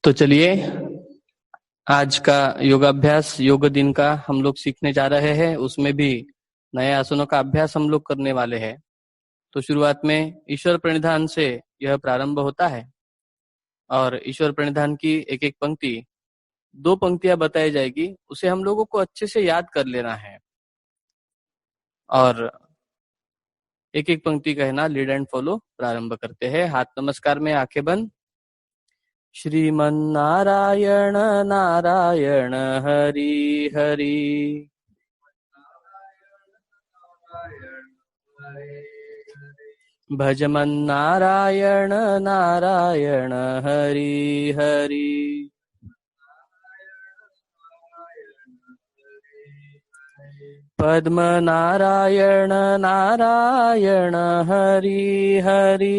तो चलिए आज का योगाभ्यास योग दिन का हम लोग सीखने जा रहे हैं। उसमें भी नए आसनों का अभ्यास हम लोग करने वाले हैं। तो शुरुआत में ईश्वर प्रणिधान से यह प्रारंभ होता है और ईश्वर प्रणिधान की एक एक पंक्ति, दो पंक्तियां बताई जाएगी, उसे हम लोगों को अच्छे से याद कर लेना है और एक एक पंक्ति कहना, लीड एंड फॉलो प्रारंभ करते हैं। हाथ नमस्कार में, आंखें बंद। श्रीमन्नारायण नारायण हरि हरि, भजमन्नारायण नारायण हरि हरि, पद्मनारायण नारायण हरि हरि,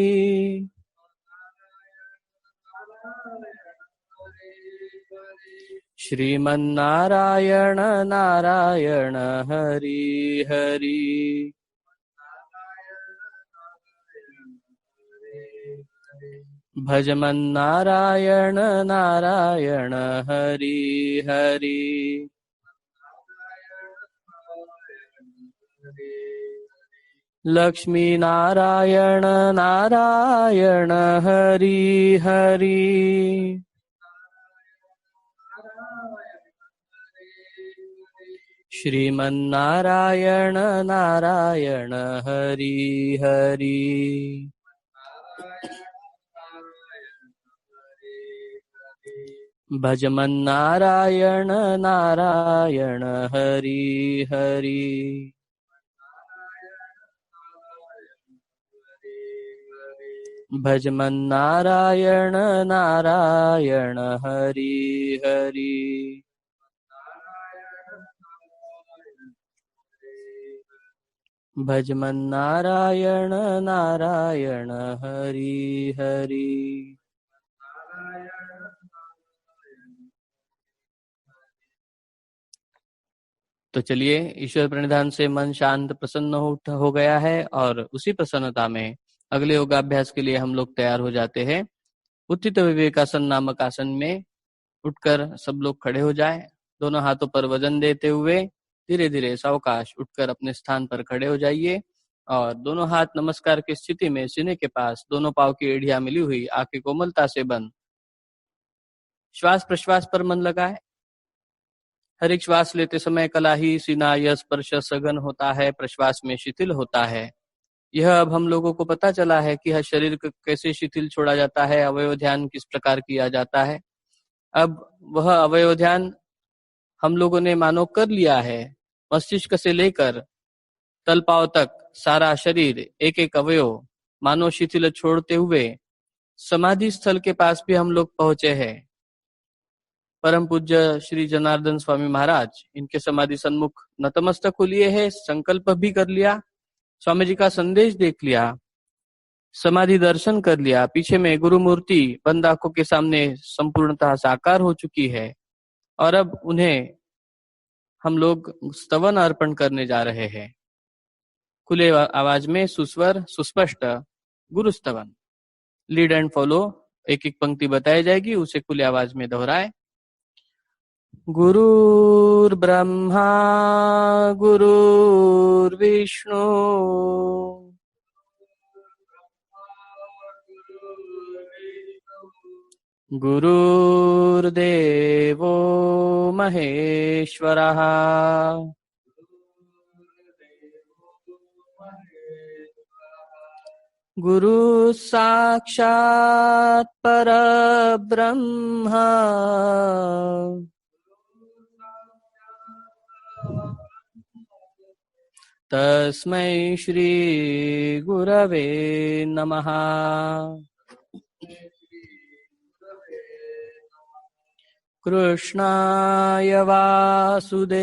श्रीमन्नारायण नारायण हरि हरि, भजमन्नारायण नारायण हरि हरि, लक्ष्मी नारायण नारायण हरि हरि, श्रीमन्नारायण नारायण हरि हरि, भजमन्नारायण नारायण हरि हरि, भजमन्नारायण नारायण हरि हरि, भजमन्नारायण नारायण हरि हरि, तो चलिए ईश्वर प्रणिधान से मन शांत प्रसन्न हो गया है और उसी प्रसन्नता में अगले योगाभ्यास के लिए हम लोग तैयार हो जाते हैं। उत्थित विवेकासन नामक आसन में उठकर सब लोग खड़े हो जाएं। दोनों हाथों पर वजन देते हुए धीरे धीरे सावकाश उठकर अपने स्थान पर खड़े हो जाइए और दोनों हाथ नमस्कार की स्थिति में सीने के पास, दोनों पांव की एड़ियां मिली हुई, आंखें कोमलता से बंद। श्वास प्रश्वास पर मन लगाए। हर एक श्वास लेते समय कलाही सीना यह स्पर्श सघन होता है, प्रश्वास में शिथिल होता है। यह अब हम लोगों को पता चला है कि हर शरीर को कैसे शिथिल छोड़ा जाता है, अवयव ध्यान किस प्रकार किया जाता है। अब वह अवयव ध्यान हम लोगों ने मानो कर लिया है। मस्तिष्क से लेकर तलपाव तक सारा शरीर, एक एक अवयव मानो शिथिल छोड़ते हुए समाधि स्थल के पास भी हम लोग पहुंचे हैं। परम पूज्य श्री जनार्दन स्वामी महाराज, इनके समाधि सन्मुख नतमस्तक हो लिए है, संकल्प भी कर लिया, स्वामी जी का संदेश देख लिया, समाधि दर्शन कर लिया। पीछे में गुरु मूर्ति बंद आंखों के सामने संपूर्णतः साकार हो चुकी है और अब उन्हें हम लोग स्तवन अर्पण करने जा रहे हैं। खुले आवाज में सुस्वर सुस्पष्ट गुरु स्तवन, लीड एंड फॉलो, एक एक पंक्ति बताई जाएगी, उसे खुले आवाज में दोहराए। गुरुर्ब्रह्मा गुरुर्विष्णु गुरुर्देवो महेश्वरः गुरु साक्षात् परब्रह्म तस्मै श्री गुरवे नमः। कृष्णाय वासुदेवाय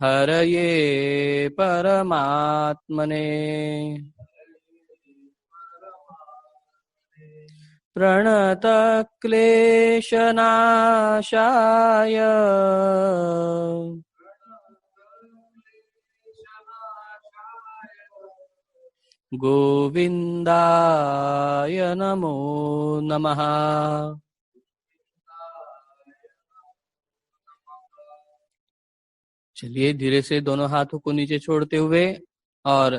हरये परमात्मने प्रणतक्लेशनाशाय गोविंदाय नमो नमः। चलिए धीरे से दोनों हाथों को नीचे छोड़ते हुए और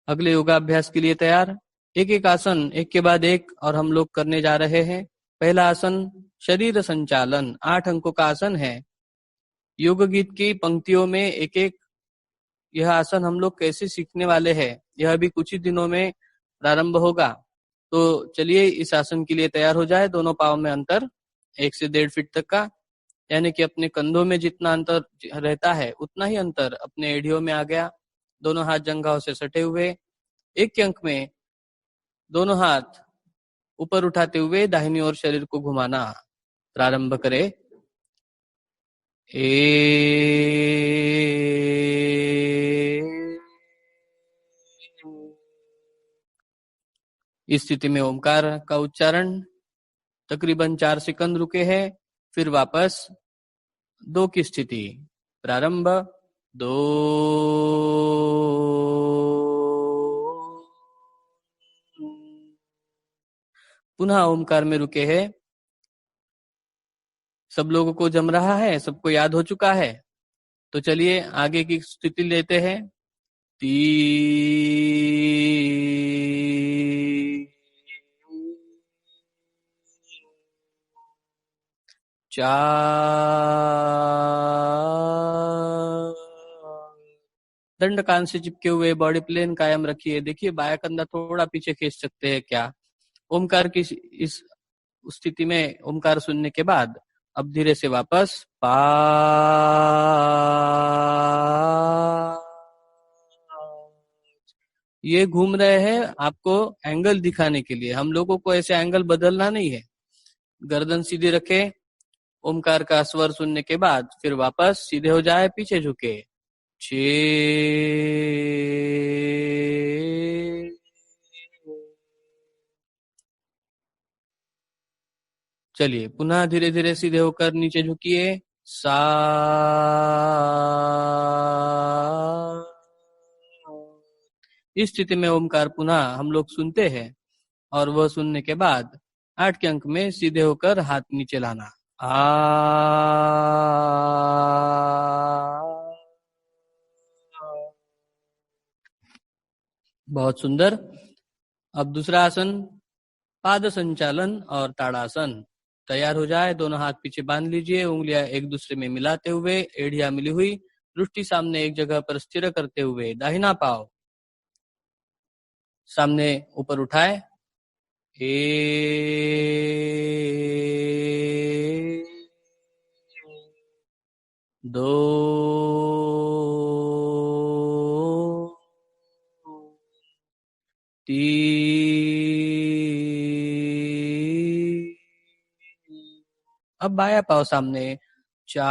अगले योगाभ्यास के लिए तैयार। एक एक आसन एक के बाद एक और हम लोग करने जा रहे हैं। पहला आसन शरीर संचालन, 8 अंकों का आसन है। योग गीत की पंक्तियों में एक एक यह आसन हम लोग कैसे सीखने वाले हैं, यह भी कुछ ही दिनों में प्रारंभ होगा। तो चलिए इस आसन के लिए तैयार हो जाए। दोनों पाँव में अंतर 1 से 1.5 फीट तक का, यानी कि अपने कंधों में जितना अंतर रहता है उतना ही अंतर अपने एड़ियों में आ गया। दोनों हाथ जंघाओं से सटे हुए। एक के अंक में दोनों हाथ ऊपर उठाते हुए दाहिनी ओर शरीर को घुमाना। प्रारंभ करें। इस स्थिति में ओमकार का उच्चारण तकरीबन 4 सेकंड रुके हैं। फिर वापस 2 की स्थिति। प्रारंभ 2, पुनः ओमकार में रुके हैं। सब लोगों को जम रहा है, सबको याद हो चुका है। तो चलिए आगे की स्थिति लेते हैं। 3, 4, दंड कान से चिपके हुए बॉडी प्लेन कायम रखिए। देखिए बायां कंधा थोड़ा पीछे खींच सकते हैं क्या। ओमकार की इस स्थिति में ओमकार सुनने के बाद अब धीरे से वापस पा, ये घूम रहे हैं आपको एंगल दिखाने के लिए। हम लोगों को ऐसे एंगल बदलना नहीं है। गर्दन सीधी रखे। ओमकार का स्वर सुनने के बाद फिर वापस सीधे हो जाए, पीछे झुके। 6, चलिए पुनः धीरे धीरे सीधे होकर नीचे झुकिए। 7, इस स्थिति में ओमकार पुनः हम लोग सुनते हैं और वह सुनने के बाद 8 के अंक में सीधे होकर हाथ नीचे लाना। आ, बहुत सुंदर। अब दूसरा आसन पाद संचालन और ताड़ासन। तैयार हो जाए। दोनों हाथ पीछे बांध लीजिए, उंगलियां एक दूसरे में मिलाते हुए, एड़ियां मिली हुई, दृष्टि सामने एक जगह पर स्थिर करते हुए दाहिना पांव सामने ऊपर उठाए। 1, 2, 3, अब बाया पाव सामने। 4,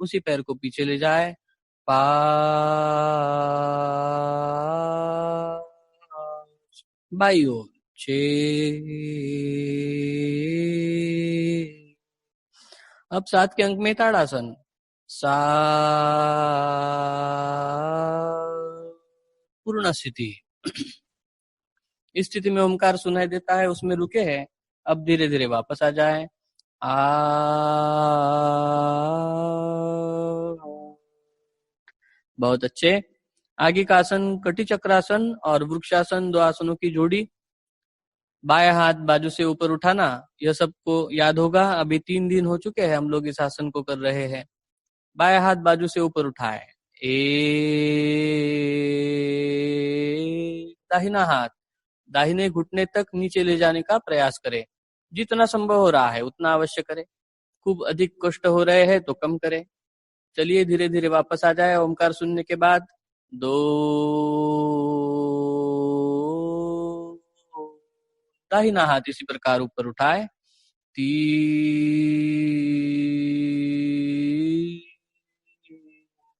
उसी पैर को पीछे ले जाए। 5, बाई ओर। 6, अब 7 के अंक में ताड़ासन। 7, पूर्ण स्थिति। इस स्थिति में ओमकार सुनाई देता है, उसमें रुके हैं। अब धीरे धीरे वापस आ जाए। आ, बहुत अच्छे। आगे का आसन कटी चक्रासन और वृक्षासन, 2 आसनों की जोड़ी। बाया हाथ बाजू से ऊपर उठाना, यह सबको याद होगा। अभी 3 दिन हो चुके हैं हम लोग इस आसन को कर रहे हैं। बाया हाथ बाजू से ऊपर उठाए। दाहिना हाथ दाहिने घुटने तक नीचे ले जाने का प्रयास करें। जितना संभव हो रहा है उतना अवश्य करें। खूब अधिक कष्ट हो रहे हैं तो कम करें। चलिए धीरे धीरे वापस आ जाए ओमकार सुनने के बाद। 2, दाहिना हाथ इसी प्रकार ऊपर उठाए। 3,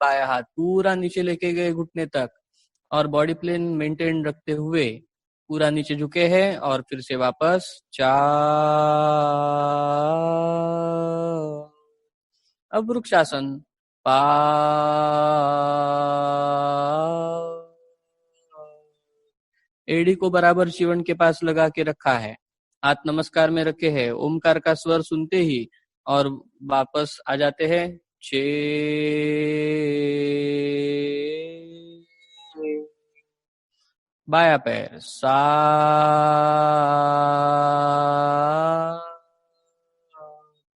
बाया हाथ पूरा नीचे लेके गए घुटने तक और बॉडी प्लेन मेंटेन रखते हुए पूरा नीचे झुके हैं और फिर से वापस। 4, अब वृक्षासन पा। एड़ी को बराबर शिवन के पास लगा के रखा है, हाथ नमस्कार में रखे हैं, ओमकार का स्वर सुनते ही और वापस आ जाते हैं। छे। बाया पैर सा।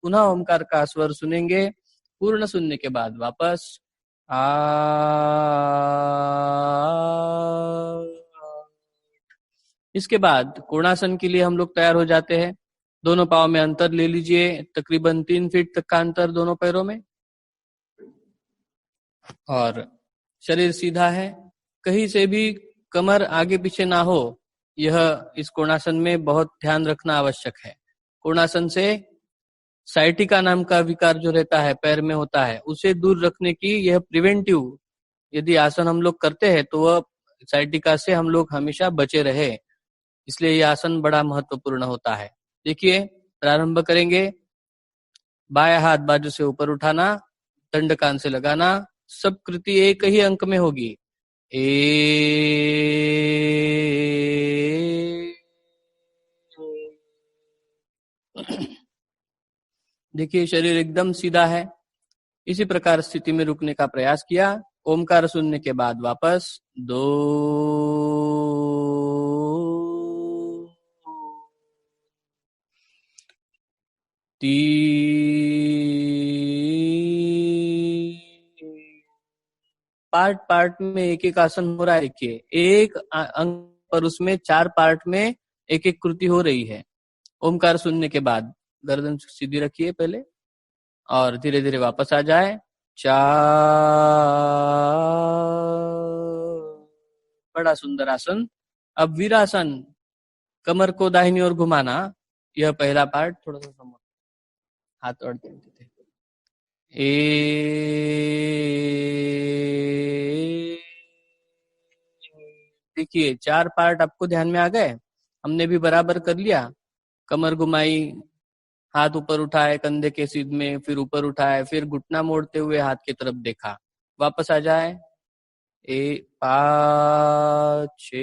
पुनः ओमकार का स्वर सुनेंगे, पूर्ण सुनने के बाद वापस आ। इसके बाद कोणासन के लिए हम लोग तैयार हो जाते हैं। दोनों पाँव में अंतर ले लीजिए, तकरीबन 3 फीट तक का अंतर दोनों पैरों में, और शरीर सीधा है, कहीं से भी कमर आगे पीछे ना हो। यह इस कोणासन में बहुत ध्यान रखना आवश्यक है। कोणासन से साइटिका नाम का विकार जो रहता है पैर में होता है, उसे दूर रखने की यह प्रिवेंटिव यदि आसन हम लोग करते हैं तो वह साइटिका से हम लोग हमेशा बचे रहे, इसलिए यह आसन बड़ा महत्वपूर्ण होता है। देखिए, प्रारंभ करेंगे। बाया हाथ बाजू से ऊपर उठाना, दंड कान से लगाना, सब कृति एक ही अंक में होगी। ए। देखिए, शरीर एकदम सीधा है। इसी प्रकार स्थिति में रुकने का प्रयास किया। ओमकार सुनने के बाद वापस 2 3। पार्ट पार्ट में एक एक आसन हो रहा है। देखिए, एक अंग पर उसमें 4 पार्ट में एक एक कृति हो रही है। ओमकार सुनने के बाद गर्दन सीधी रखिए पहले और धीरे धीरे वापस आ जाए। 4। बड़ा सुंदर आसन। अब वीरासन, कमर को दाहिनी ओर घुमाना, यह पहला पार्ट। थोड़ा सा हाथ और थे। देखिए, 4 पार्ट आपको ध्यान में आ गए। हमने भी बराबर कर लिया। कमर घुमाई, हाथ ऊपर उठाए कंधे के सीध में, फिर ऊपर उठाए, फिर घुटना मोड़ते हुए हाथ की तरफ देखा, वापस आ जाए। 5 6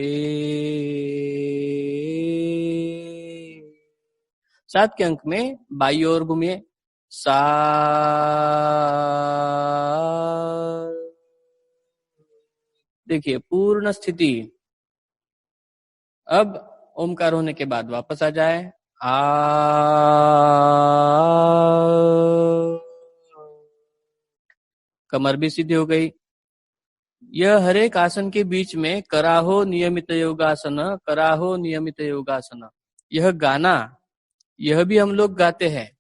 7 के अंक में बाई ओर घूमिए। 7। देखिए, पूर्ण स्थिति। अब ओमकार होने के बाद वापस आ जाए। आ। कमर भी सीधी हो गई। यह हर एक आसन के बीच में कराहो नियमित योगासन, कराहो नियमित योगासन, यह गाना, यह भी हम लोग गाते हैं,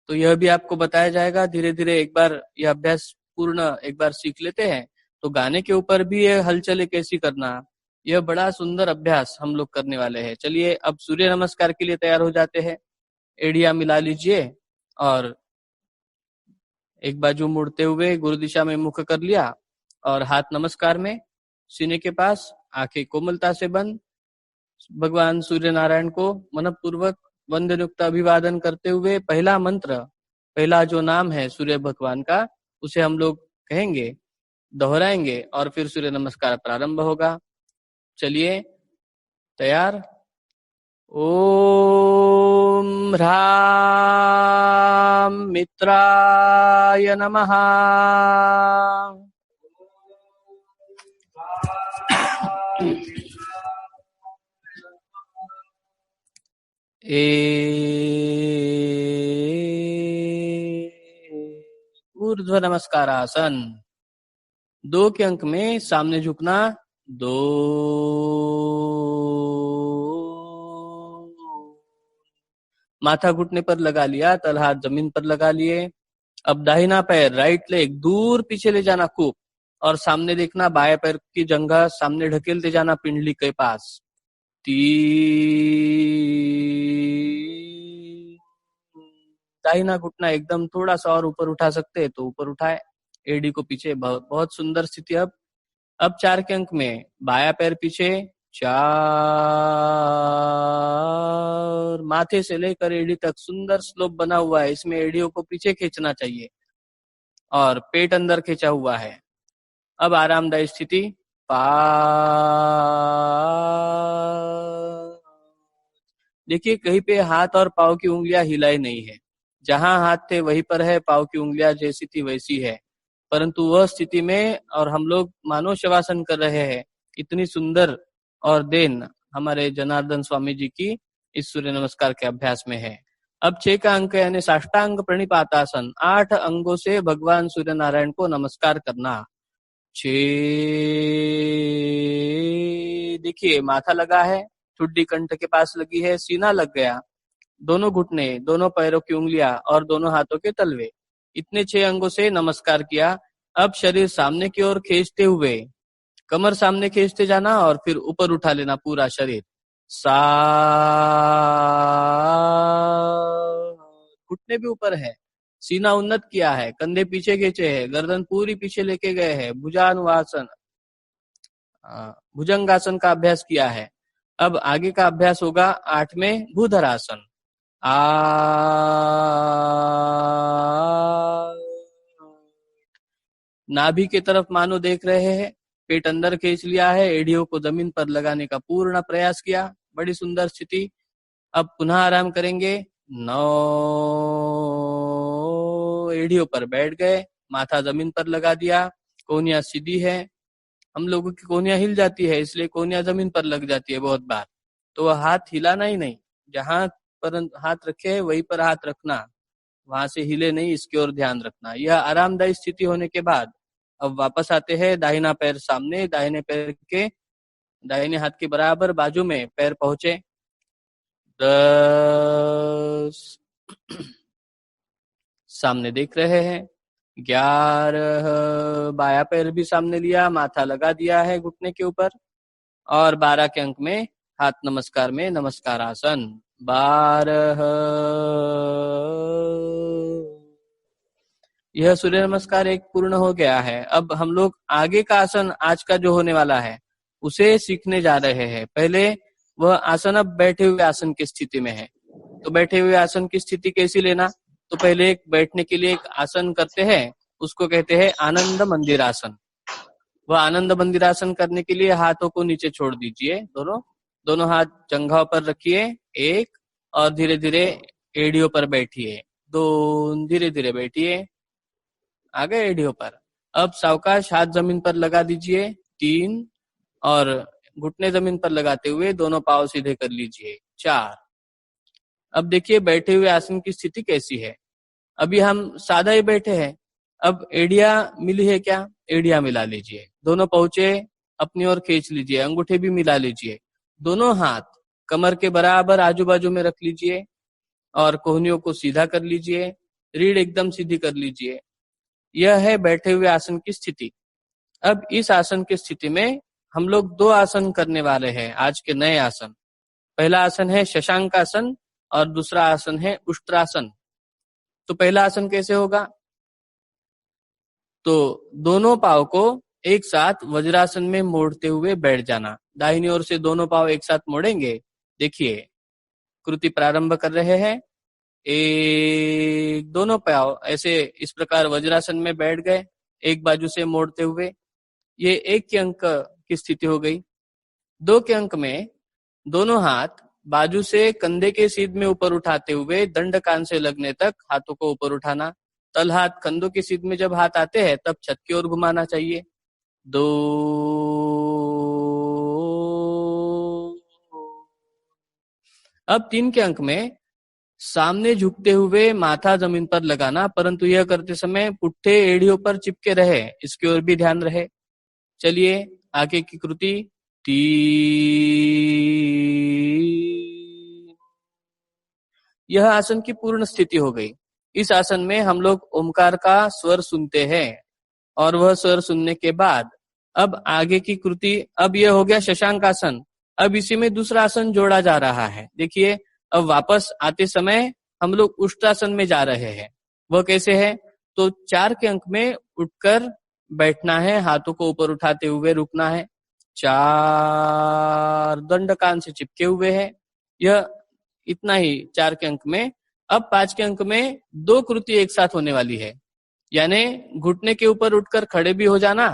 तो यह भी आपको बताया जाएगा। धीरे धीरे एक बार यह अभ्यास पूर्ण एक बार सीख लेते हैं तो गाने के ऊपर भी यह हलचल कैसी करना, यह बड़ा सुंदर अभ्यास हम लोग करने वाले हैं। चलिए, अब सूर्य नमस्कार के लिए तैयार हो जाते हैं। एड़िया मिला लीजिए और एक बाजू मुड़ते हुए गुरु दिशा में मुख कर लिया और हाथ नमस्कार में सीने के पास, आंखें कोमलता से बंद। भगवान सूर्य नारायण को मनपूर्वक वंदनयुक्त अभिवादन करते हुए पहला मंत्र, पहला जो नाम है सूर्य भगवान का, उसे हम लोग कहेंगे, दोहराएंगे और फिर सूर्य नमस्कार प्रारंभ होगा। चलिए, तैयार। ओम ह्रां मित्राय नमः। ऊर्ध्व नमस्कार आसन। 2 के अंक में सामने झुकना। 2। माथा घुटने पर लगा लिया, तल हाथ जमीन पर लगा लिए। अब दाहिना पैर, राइट लेग दूर पीछे ले जाना खूब और सामने देखना, बाएं पैर की जंघा सामने ढकेलते जाना पिंडली के पास। 3। दाहिना घुटना एकदम थोड़ा सा और ऊपर उठा सकते हैं तो ऊपर उठाए, एडी को पीछे। बहुत सुंदर स्थिति। अब 4 के अंक में बाया पैर पीछे। 4। माथे से लेकर एडी तक सुंदर स्लोप बना हुआ है, इसमें एडियो को पीछे खींचना चाहिए और पेट अंदर खींचा हुआ है। अब आरामदायी स्थिति, देखिए कहीं पे हाथ और पाँव की उंगलियां हिलाई नहीं है, जहां हाथ थे वहीं पर है, पाँव की उंगलियां जैसी थी वैसी है, परंतु वह स्थिति में और हम लोग मानव शवासन कर रहे हैं। इतनी सुंदर और देन हमारे जनार्दन स्वामी जी की इस सूर्य नमस्कार के अभ्यास में है। अब 6 का अंक यानी साष्टांग प्रणिपातासन, 8 अंगों से भगवान सूर्य नारायण को नमस्कार करना। 6, देखिए माथा लगा है, ठुड्डी कंठ के पास लगी है, सीना लग गया, दोनों घुटने, दोनों पैरों की उंगलियां और दोनों हाथों के तलवे, इतने 6 अंगों से नमस्कार किया। अब शरीर सामने की ओर खींचते हुए, कमर सामने खींचते जाना और फिर ऊपर उठा लेना पूरा शरीर। सा, घुटने भी ऊपर है, सीना उन्नत किया है, कंधे पीछे खींचे हैं, गर्दन पूरी पीछे लेके गए हैं, भुजानुवासन भुजंगासन का अभ्यास किया है। अब आगे का अभ्यास होगा 8 में भूधरासन। नाभि की तरफ मानो देख रहे हैं, पेट अंदर खींच लिया है, एड़ियों को जमीन पर लगाने का पूर्ण प्रयास किया, बड़ी सुंदर स्थिति। अब पुनः आराम करेंगे, 9 एड़ियों पर बैठ गए, माथा जमीन पर लगा दिया, कोहनियां सीधी है, हम लोगों की कोहनियां हिल जाती है इसलिए कोहनियां जमीन पर लग जाती है बहुत बार, तो वह हाथ हिलाना ही नहीं, जहां पर हाथ रखे वहीं पर हाथ रखना, वहां से हिले नहीं, इसकी ओर ध्यान रखना। यह आरामदायी स्थिति होने के बाद अब वापस आते हैं, दाहिना पैर सामने, दाहिने पैर के दाहिने हाथ के बराबर बाजू में पैर पहुंचे, 10 सामने देख रहे हैं, 11 बाया पैर भी सामने लिया, माथा लगा दिया है घुटने के ऊपर, और 12 के अंक में हाथ नमस्कार में नमस्कार आसन, 12। यह सूर्य नमस्कार एक पूर्ण हो गया है। अब हम लोग आगे का आसन आज का जो होने वाला है उसे सीखने जा रहे हैं। पहले वह आसन अब बैठे हुए आसन की स्थिति में है, तो बैठे हुए आसन की स्थिति कैसी लेना, तो पहले एक बैठने के लिए एक आसन करते हैं, उसको कहते हैं आनंद मंदिरासन। वह आनंद मंदिरासन करने के लिए हाथों को नीचे छोड़ दीजिए, दोनों हाथ जंघाओं पर रखिए, 1, और धीरे धीरे एड़ियों पर बैठिए, 2, धीरे धीरे बैठिए, आ गए एड़ियों पर। अब सावकाश हाथ जमीन पर लगा दीजिए, 3, और घुटने जमीन पर लगाते हुए दोनों पांव सीधे कर लीजिए, 4। अब देखिए बैठे हुए आसन की स्थिति कैसी है। अभी हम सादा ही बैठे हैं, अब एड़िया मिली है क्या, एड़िया मिला लीजिए, दोनों पहुंचे अपनी ओर खींच लीजिए, अंगूठे भी मिला लीजिए, दोनों हाथ कमर के बराबर आजू बाजू में रख लीजिए और कोहनियों को सीधा कर लीजिए, रीढ़ एकदम सीधी कर लीजिए। यह है बैठे हुए आसन की स्थिति। अब इस आसन की स्थिति में हम लोग 2 आसन करने वाले हैं, आज के नए आसन। पहला आसन है शशांक आसन और दूसरा आसन है उष्ट्रासन। तो पहला आसन कैसे होगा, तो दोनों पांव को एक साथ वज्रासन में मोड़ते हुए बैठ जाना, दाहिनी ओर से दोनों पांव एक साथ मोड़ेंगे। देखिए कृति प्रारंभ कर रहे हैं, एक, दोनों पांव ऐसे इस प्रकार वज्रासन में बैठ गए, एक बाजू से मोड़ते हुए। ये 1 के अंक की स्थिति हो गई। 2 के अंक में दोनों हाथ बाजू से कंधे के सीध में ऊपर उठाते हुए दंड कान से लगने तक हाथों को ऊपर उठाना, तल हाथ कंधों के सीध में जब हाथ आते हैं तब छत की ओर घुमाना चाहिए। 2, अब 3 के अंक में सामने झुकते हुए माथा जमीन पर लगाना, परंतु यह करते समय पुट्ठे एड़ियों पर चिपके रहे, इसकी ओर भी ध्यान रहे। चलिए आगे की कृति, 3। यह आसन की पूर्ण स्थिति हो गई। इस आसन में हम लोग ओमकार का स्वर सुनते हैं और वह स्वर सुनने के बाद अब आगे की कृति, अब यह हो गया शशांक आसन। अब इसी में दूसरा आसन जोड़ा जा रहा है। देखिए अब वापस आते समय हम लोग उष्ट्रासन में जा रहे हैं। वह कैसे है, तो 4 के अंक में उठकर बैठना है, हाथों को ऊपर उठाते हुए रुकना है, 4, दंड कान से चिपके हुए है। यह इतना ही 4 के अंक में। अब 5 के अंक में 2 कृति एक साथ होने वाली है। यानी घुटने के ऊपर उठकर खड़े भी हो जाना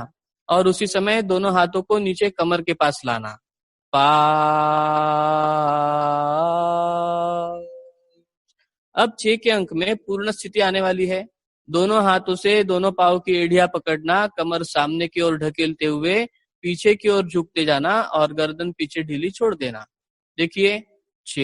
और उसी समय दोनों हाथों को नीचे कमर के पास लाना। पा। अब 6 के अंक में पूर्ण स्थिति आने वाली है। दोनों हाथों से दोनों पाँव की एड़ियां पकड़ना, कमर सामने की ओर ढकेलते हुए पीछे की ओर झुकते जाना और गर्दन पीछे ढीली छोड़ देना। देखिए 6।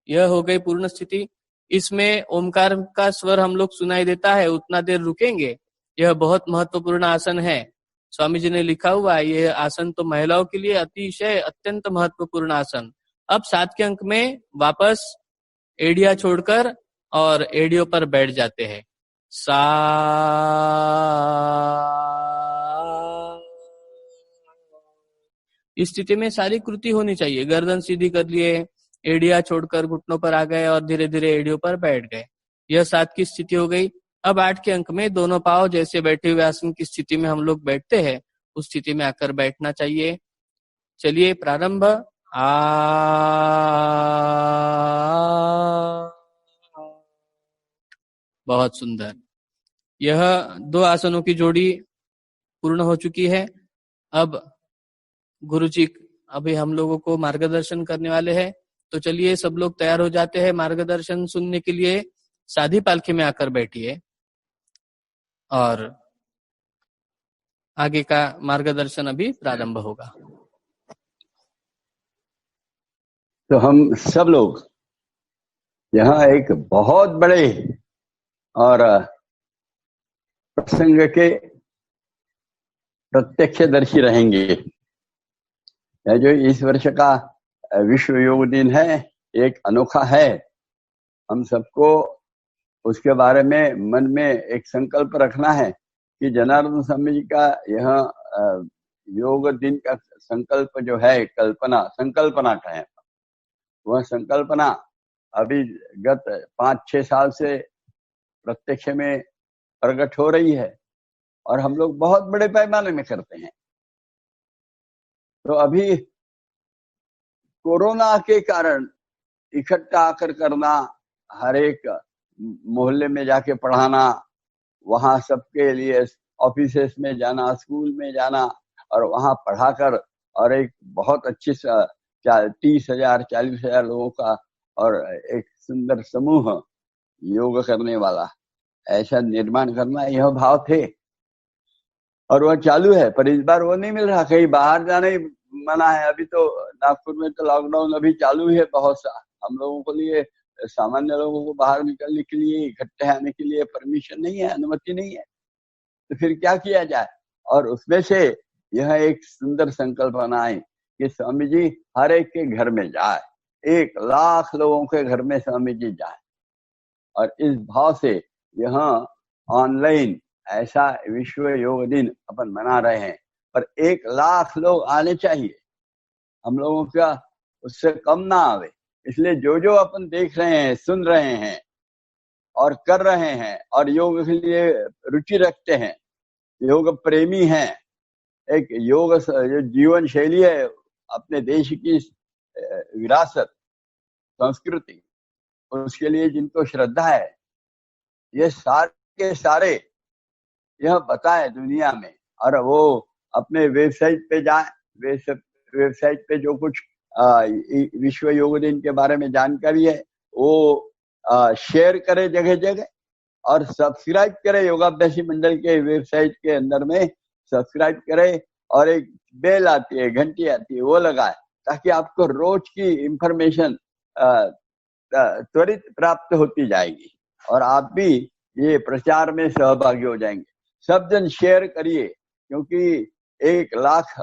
यह हो गई पूर्ण स्थिति। इसमें ओमकार का स्वर हम लोग सुनाई देता है, उतना देर रुकेंगे। यह बहुत महत्वपूर्ण आसन है। स्वामी जी ने लिखा हुआ है यह आसन तो महिलाओं के लिए अतिशय अत्यंत महत्वपूर्ण आसन। अब 7 के अंक में वापस एड़िया छोड़कर और एड़ियों पर बैठ जाते हैं। सा। इस स्थिति में सारी कृति होनी चाहिए। गर्दन सीधी कर लिए, एड़िया छोड़कर घुटनों पर आ गए और धीरे धीरे एड़ियों पर बैठ गए। यह 7 की स्थिति हो गई। अब 8 के अंक में दोनों पांव जैसे बैठे हुए आसन की स्थिति में हम लोग बैठते हैं, उस स्थिति में आकर बैठना चाहिए। चलिए प्रारंभ। आ। बहुत सुंदर। यह 2 आसनों की जोड़ी पूर्ण हो चुकी है। अब गुरुजी अभी हम लोगों को मार्गदर्शन करने वाले हैं, तो चलिए सब लोग तैयार हो जाते हैं मार्गदर्शन सुनने के लिए। साधी पालखी में आकर बैठिए और आगे का मार्गदर्शन अभी प्रारंभ होगा। तो हम सब लोग यहाँ एक बहुत बड़े और प्रसंग के प्रत्यक्षदर्शी रहेंगे। यह जो इस वर्ष का विश्व योग दिन है, एक अनोखा है। हम सबको उसके बारे में मन में एक संकल्प रखना है कि जनार्दन स्वामी जी का यह योग दिन का संकल्प जो है, संकल्पना कहें, वह संकल्पना अभी गत 5-6 साल से प्रत्यक्ष में प्रकट हो रही है और हम लोग बहुत बड़े पैमाने में करते हैं। तो अभी कोरोना के कारण इकट्ठा आकर करना, हर एक मोहल्ले में जाके पढ़ाना, वहां सबके लिए ऑफिसेस में जाना, स्कूल में जाना और वहां पढ़ाकर और एक बहुत अच्छी 30,000 40,000 लोगों का और एक सुंदर समूह योग करने वाला ऐसा निर्माण करना, यह भाव थे और वह चालू है। पर इस बार वो नहीं मिल रहा, कहीं बाहर जाने मना है। अभी तो नागपुर में तो लॉकडाउन अभी चालू है बहुत सा। हम लोगों के लिए, सामान्य लोगों को बाहर निकलने के लिए, इकट्ठे आने के लिए परमिशन नहीं है, अनुमति नहीं है। तो फिर क्या किया जाए? और उसमें से यह एक सुंदर संकल्पना है कि स्वामी जी हर एक के घर में जाए, 1 लाख लोगों के घर में स्वामी जी जाए। और इस भाव से यहाँ ऑनलाइन ऐसा विश्व योग दिन अपन मना रहे हैं, पर 1 लाख लोग आने चाहिए। हम लोगों का उससे कम ना आवे। इसलिए जो जो अपन देख रहे हैं, सुन रहे हैं और कर रहे हैं और योग के लिए रुचि रखते हैं, योग प्रेमी हैं, एक योग जो जीवन शैली है, अपने देश की विरासत, संस्कृति, उसके लिए जिनको श्रद्धा है, ये सारे के सारे यह बताए दुनिया में। और वो अपने वेबसाइट पे जाए, वेबसाइट पे जो कुछ विश्व योग दिन के बारे में जानकारी है वो शेयर करे जगह जगह और सब्सक्राइब करे। योगाभ्यासी मंडल के वेबसाइट के अंदर में सब्सक्राइब करे और एक बेल आती है, घंटी आती है, वो लगाए ताकि आपको रोज की इंफॉर्मेशन त्वरित प्राप्त होती जाएगी और आप भी ये प्रचार में सहभागी हो जाएंगे। सब जन शेयर करिए, क्योंकि 1 लाख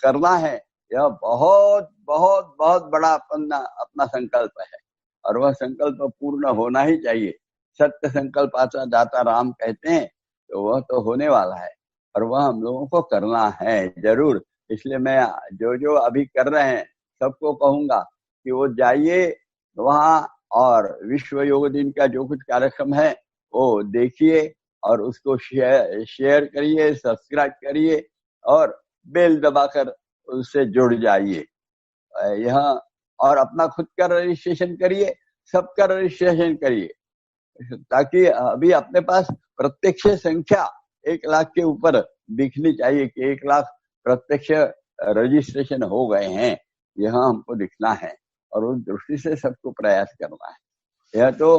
करना है, यह बहुत बहुत बहुत बड़ा अपना संकल्प है और वह संकल्प पूर्ण होना ही चाहिए। सत्य संकल्प आता दाता राम कहते हैं, तो वह तो होने वाला है और वह हम लोगों को करना है जरूर। इसलिए मैं जो जो अभी कर रहे हैं सबको कहूंगा कि वो जाइए वहां और विश्व योग दिन का जो कुछ कार्यक्रम है वो देखिए और उसको शेयर करिए, सब्सक्राइब करिए और बेल दबाकर उससे जुड़ जाइए। यह और अपना खुद का रजिस्ट्रेशन करिए, सबका रजिस्ट्रेशन करिए, ताकि अभी अपने पास प्रत्यक्ष संख्या 1 लाख के ऊपर दिखनी चाहिए कि 1 लाख प्रत्यक्ष रजिस्ट्रेशन हो गए हैं, यह हमको दिखना है और उस दृष्टि से सबको प्रयास करना है। यह तो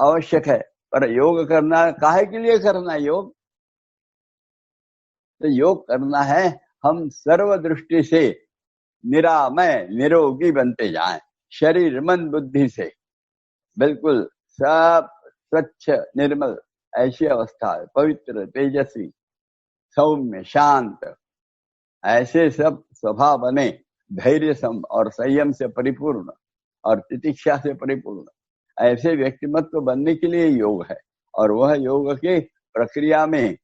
आवश्यक है। पर योग करना काहे के लिए करना है? योग तो योग करना है हम सर्व दृष्टि से निरामय निरोगी बनते जाएं, शरीर मन बुद्धि से बिल्कुल सब स्वच्छ निर्मल ऐसी अवस्था है, पवित्र तेजस्वी सौम्य शांत ऐसे सब स्वभाव बने, धैर्य सम और संयम से परिपूर्ण और तितिक्षा से परिपूर्ण ऐसे व्यक्तिमत्व बनने के लिए योग है। और वह योग की प्रक्रिया में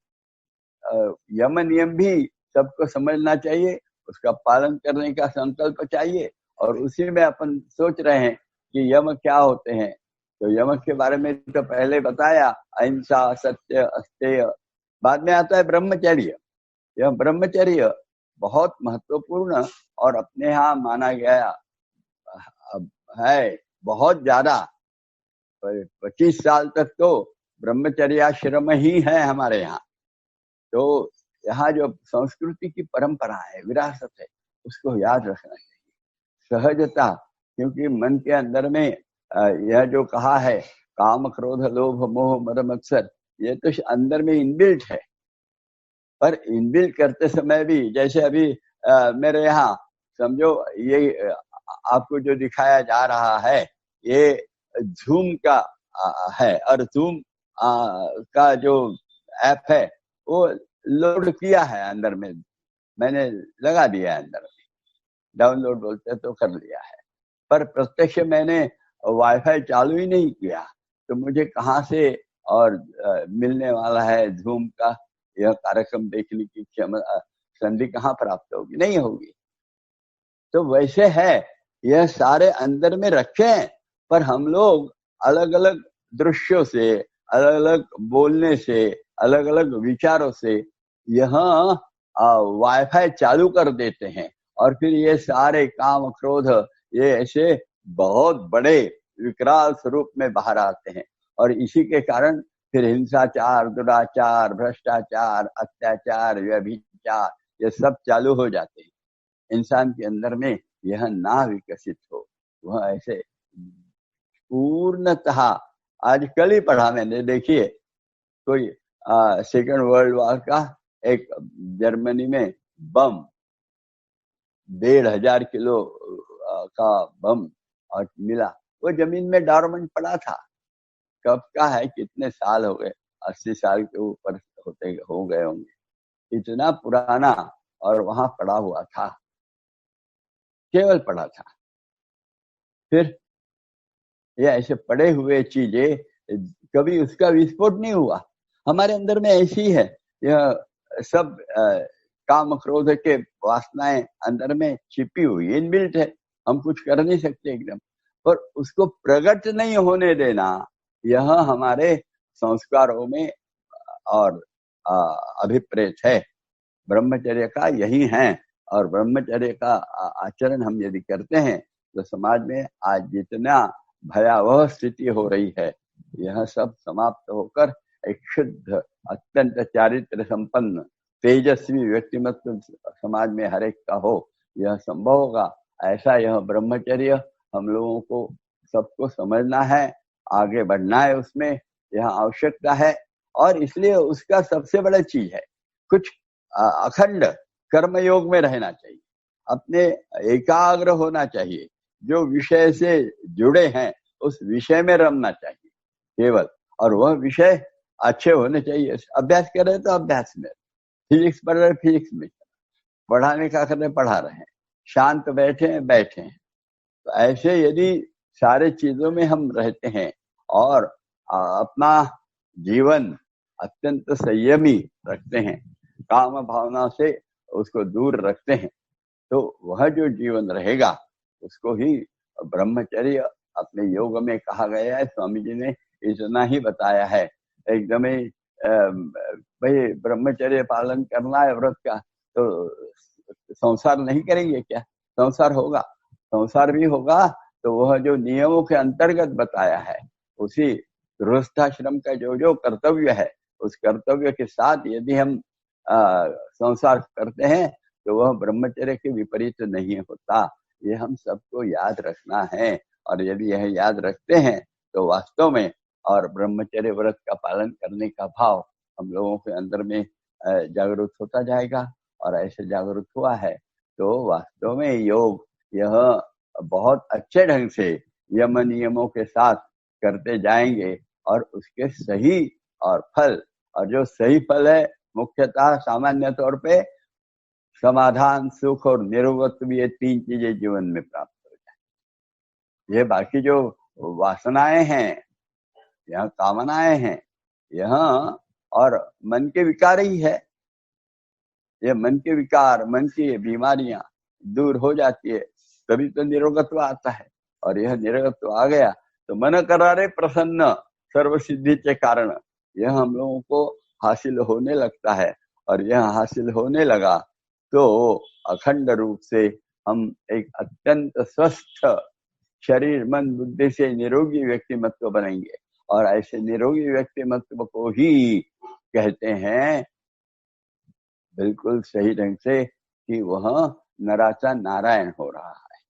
यम नियम भी सबको समझना चाहिए, उसका पालन करने का संकल्प चाहिए। और उसी में अपन सोच रहे हैं कि यम क्या होते हैं। तो यम के बारे में तो पहले बताया, अहिंसा सत्य अस्तेय, बाद में आता है ब्रह्मचर्य। यह ब्रह्मचर्य बहुत महत्वपूर्ण और अपने यहाँ माना गया है बहुत ज्यादा। 25 साल तक तो ब्रह्मचर्याश्रम ही है हमारे यहाँ। तो यहाँ जो संस्कृति की परंपरा है, विरासत है, उसको याद रखना चाहिए। सहजता, क्योंकि मन के अंदर में यह जो कहा है काम क्रोध लोभ मोह मद मत्सर, ये तो अंदर में इनबिल्ट है। पर इनबिल्ट करते समय भी जैसे अभी मेरे यहाँ समझो ये आपको जो दिखाया जा रहा है ये जूम का है, और जूम का जो ऐप है वो लोड किया है अंदर में, मैंने लगा दिया है अंदर में, डाउनलोड बोलते तो कर लिया है। पर प्रत्यक्ष मैंने वाईफाई चालू ही नहीं किया, तो मुझे कहाँ से और मिलने वाला है जूम का यह कार्यक्रम देखने की क्षमता संधि कहाँ प्राप्त होगी? नहीं होगी। तो वैसे है, यह सारे अंदर में रखे हैं, पर हम लोग अलग अलग दृश्यों से, अलग अलग बोलने से, अलग अलग विचारों से यहाँ वाईफाई चालू कर देते हैं और फिर ये सारे काम क्रोध ये ऐसे बहुत बड़े विकराल स्वरूप में बाहर आते हैं। और इसी के कारण फिर हिंसाचार, दुराचार, भ्रष्टाचार, अत्याचार, व्यभिचार ये सब चालू हो जाते हैं। इंसान के अंदर में यह ना विकसित हो, वह ऐसे पूर्णतः, आज कल ही पढ़ा मैंने, देखिए कोई सेकेंड वर्ल्ड वॉर का एक जर्मनी में बम 1500 किलो का बम और मिला, वो जमीन में डॉर्मेंट पड़ा था। कब का है, कितने साल हो गए, 80 साल के ऊपर हो गए होंगे, इतना पुराना, और वहां पड़ा हुआ था, केवल पड़ा था। फिर ये ऐसे पड़े हुए चीजें कभी उसका विस्फोट नहीं हुआ। हमारे अंदर में ऐसी है, यह सब काम क्रोध के वासनाएं अंदर में छिपी हुई इनबिल्ट है, हम कुछ कर नहीं सकते एकदम, पर उसको प्रकट नहीं होने देना, यह हमारे संस्कारों में और अभिप्रेत है। ब्रह्मचर्य का यही है, और ब्रह्मचर्य का आचरण हम यदि करते हैं तो समाज में आज जितना भयावह स्थिति हो रही है, यह सब समाप्त होकर एक शुद्ध अत्यंत चारित्र संपन्न तेजस्वी व्यक्तिमत्व समाज में हर एक का हो, यह संभव होगा। ऐसा यह ब्रह्मचर्य हम लोगों को सबको समझना है, आगे बढ़ना है, उसमें यह आवश्यकता है। और इसलिए उसका सबसे बड़ा चीज है कुछ अखंड कर्मयोग में रहना चाहिए, अपने एकाग्र होना चाहिए, जो विषय से जुड़े हैं उस विषय में रमना चाहिए केवल, और वह विषय अच्छे होने चाहिए। अभ्यास कर रहे तो अभ्यास में, फिजिक्स पढ़ रहे फिजिक्स में, पढ़ाने का कर रहे पढ़ा रहे हैं, शांत बैठे हैं बैठे हैं। तो ऐसे यदि सारे चीजों में हम रहते हैं और अपना जीवन अत्यंत संयमी रखते हैं, काम भावना से उसको दूर रखते हैं, तो वह जो जीवन रहेगा उसको ही ब्रह्मचर्य अपने योग में कहा गया है। स्वामी जी ने इतना ही बताया है, एकदम ही भाई ब्रह्मचर्य पालन करना है व्रत का, तो संसार नहीं करेंगे क्या? संसार होगा, संसार भी होगा तो वह जो नियमों के अंतर्गत बताया है, उसी गृहस्थाश्रम का जो जो कर्तव्य है, उस कर्तव्य के साथ यदि हम संसार करते हैं तो वह ब्रह्मचर्य के विपरीत नहीं होता। ये हम सबको याद रखना है, और यदि यह याद रखते हैं तो वास्तव में और ब्रह्मचर्य व्रत का पालन करने का भाव हम लोगों के अंदर में जागरूक होता जाएगा। और ऐसे जागरूक हुआ है तो वास्तव में योग यह बहुत अच्छे ढंग से यम नियमों के साथ करते जाएंगे, और उसके सही और फल, और जो सही फल है मुख्यतः सामान्य तौर पे समाधान, सुख और निरोगत्व, ये तीन चीजें जीवन में प्राप्त हो जाए। ये बाकी जो वासनाएं हैं, यह कामनाएं हैं, यह और मन के विकार ही है। ये मन के विकार, मन की बीमारियां दूर हो जाती है, तभी तो निरोगत्व आता है। और यह निरोगत्व आ गया तो मन करारे प्रसन्न सर्व सिद्धि के कारण यह हम लोगों को हासिल होने लगता है। और यह हासिल होने लगा तो अखंड रूप से हम एक अत्यंत स्वस्थ शरीर, मन, बुद्धि से निरोगी व्यक्तिमत्व बनेंगे। और ऐसे निरोगी व्यक्तिमत्व को ही कहते हैं बिल्कुल सही ढंग से कि वह नराचा नारायण हो रहा है।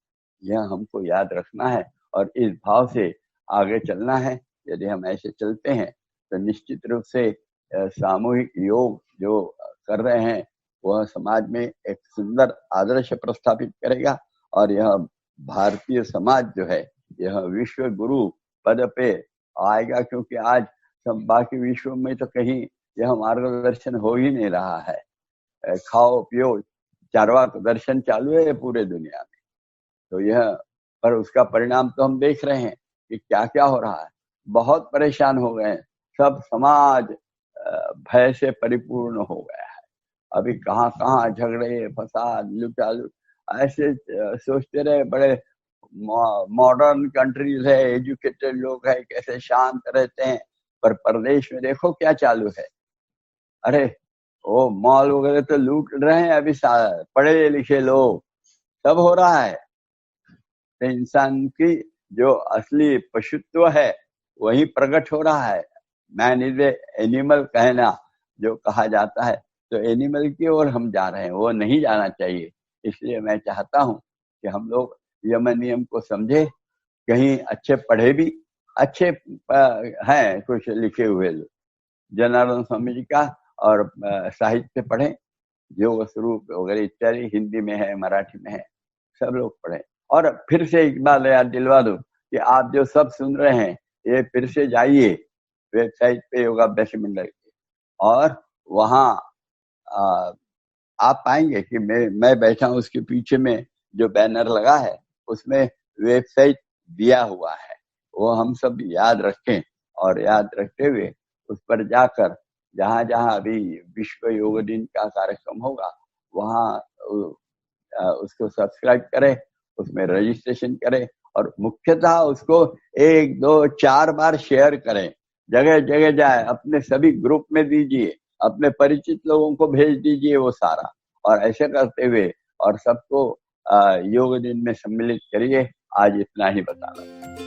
यह हमको याद रखना है और इस भाव से आगे चलना है। यदि हम ऐसे चलते हैं तो निश्चित रूप से सामूहिक योग जो कर रहे हैं वह समाज में एक सुंदर आदर्श प्रस्थापित करेगा। और यह भारतीय समाज जो है यह विश्व गुरु पद पे आएगा, क्योंकि आज सब बाकी विश्व में तो कहीं यह मार्गदर्शन हो ही नहीं रहा है। खाओ पियो चारवाक दर्शन चालू है पूरे दुनिया में। तो यह पर उसका परिणाम तो हम देख रहे हैं कि क्या क्या हो रहा है। बहुत परेशान हो गए, सब समाज भय से परिपूर्ण हो गया है। अभी कहाँ कहाँ झगड़े, फसाद, लुटालूट, ऐसे सोचते रहे बड़े मॉडर्न कंट्रीज है, एजुकेटेड लोग है, कैसे शांत रहते हैं, पर प्रदेश में देखो क्या चालू है। अरे वो मॉल वगैरह तो लूट रहे हैं अभी, पढ़े लिखे लोग, सब हो रहा है। तो इंसान की जो असली पशुत्व है वही प्रकट हो रहा है। मैन इज ए एनिमल कहना जो कहा जाता है, तो एनिमल की ओर हम जा रहे हैं, वो नहीं जाना चाहिए। इसलिए मैं चाहता हूँ कि हम लोग यम नियम को समझे, कहीं अच्छे पढ़े भी, अच्छे हैं कुछ लिखे हुए लोग, जनार्दन स्वामी जी का और साहित्य पढ़ें, योग स्वरूप वगैरह इत्यादि हिंदी में है, मराठी में है, सब लोग पढ़ें। और फिर से एक बार याद दिलवा दूं कि आप जो सब सुन रहे हैं ये फिर से जाइए वेबसाइट पे योगाभ्यास मंडल के, और वहाँ आप पाएंगे कि मैं बैठा हूँ, उसके पीछे में जो बैनर लगा है उसमें वेबसाइट दिया हुआ है। वो हम सब याद रखें, और याद रखते हुए उस पर जाकर जहाँ जहाँ अभी विश्व योग दिन का कार्यक्रम होगा वहाँ उसको सब्सक्राइब करें, उसमें रजिस्ट्रेशन करें, और मुख्यतः उसको 1, 2, 4 बार शेयर करें, जगह जगह जाए, अपने सभी ग्रुप में दीजिए, अपने परिचित लोगों को भेज दीजिए वो सारा। और ऐसे करते हुए और सबको योग दिन में सम्मिलित करिए। आज इतना ही बताना।